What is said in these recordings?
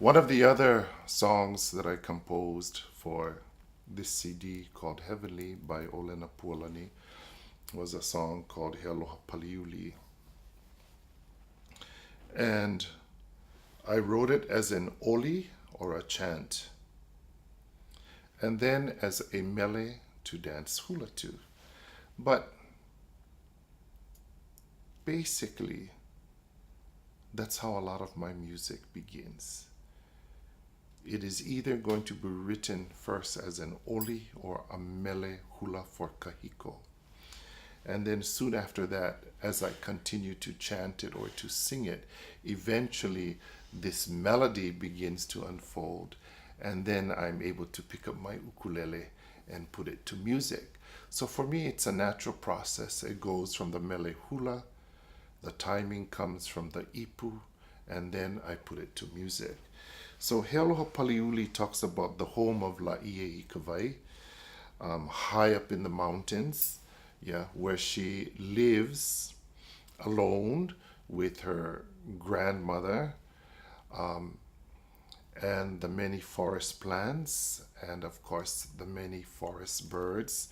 One of the other songs that I composed for this CD called Heavenly by Ōlenapualani was a song called Paliuli. And I wrote it as an oli or a chant, and then as a mele to dance hula to. But basically, that's how a lot of my music begins. It is either going to be written first as an oli or a mele hula for kahiko. And then soon after that, as I continue to chant it or to sing it, eventually this melody begins to unfold. And then I'm able to pick up my ukulele and put it to music. So for me, it's a natural process. It goes from the mele hula, the timing comes from the ipu, and then I put it to music. So He Aloha Paliuli talks about the home of Laie Ikawai, high up in the mountains, where she lives alone with her grandmother, and the many forest plants, and of course the many forest birds.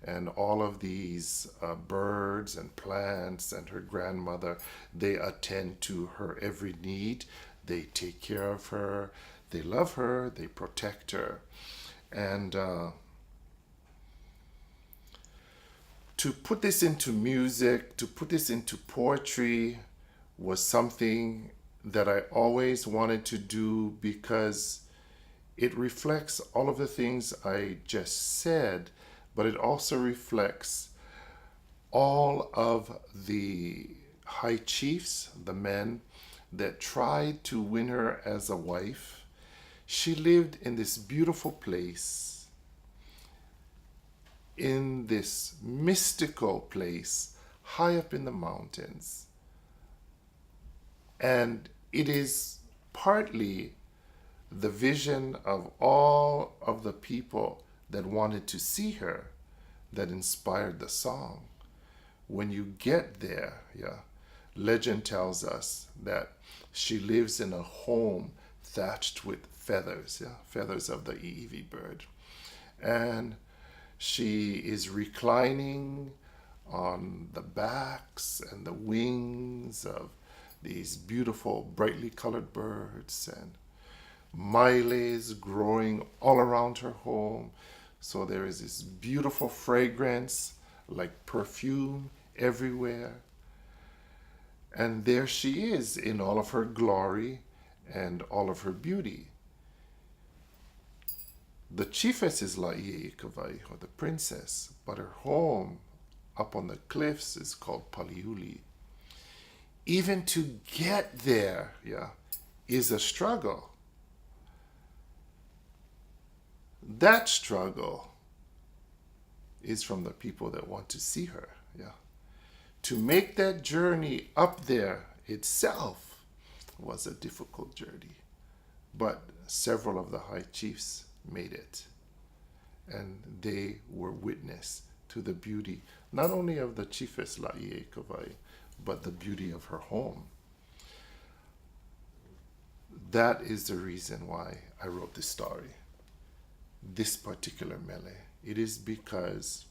And all of these birds and plants and her grandmother, they attend to her every need. They take care of her, they love her, they protect her. And to put this into music, to put this into poetry was something that I always wanted to do because it reflects all of the things I just said, but it also reflects all of the high chiefs, the men that tried to win her as a wife. She lived in this beautiful place, in this mystical place, high up in the mountains. And it is partly the vision of all of the people that wanted to see her that inspired the song. When you get there, legend tells us that she lives in a home thatched with feathers, feathers of the iiwi bird. And she is reclining on the backs and the wings of these beautiful, brightly colored birds, and mailes growing all around her home. So there is this beautiful fragrance, like perfume, everywhere. And there she is in all of her glory and all of her beauty. The chiefess is Laie Ikawai, or the princess, but her home up on the cliffs is called Paliuli. Even to get there, is a struggle. That struggle is from the people that want to see her, To make that journey up there itself was a difficult journey. But several of the high chiefs made it. And they were witness to the beauty, not only of the chiefess Laie Ikawai, but the beauty of her home. That is the reason why I wrote this story, this particular mele. It is because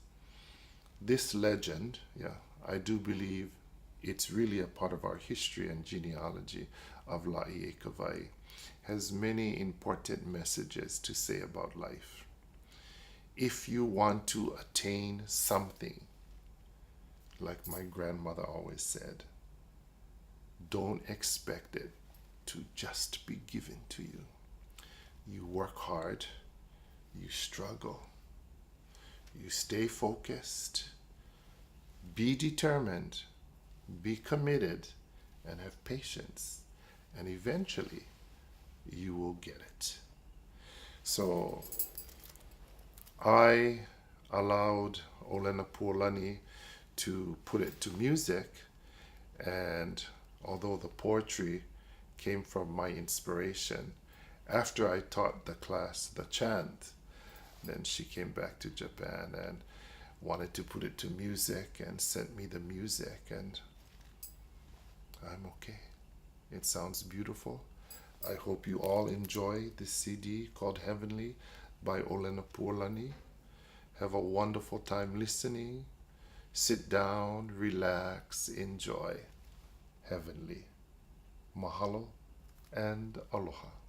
this legend, I do believe it's really a part of our history and genealogy of Laie Ikawai, has many important messages to say about life. If you want to attain something, like my grandmother always said, don't expect it to just be given to you. You work hard, you struggle, you stay focused, be determined, be committed, and have patience, and eventually you will get it. So I allowed Ōlenapualani to put it to music, and although the poetry came from my inspiration, after I taught the class the chant, then she came back to Japan and wanted to put it to music and sent me the music, and I'm okay. It sounds beautiful. I hope you all enjoy this CD called Heavenly by Ōlenapualani. Have a wonderful time listening. Sit down, relax, enjoy. Heavenly. Mahalo and aloha.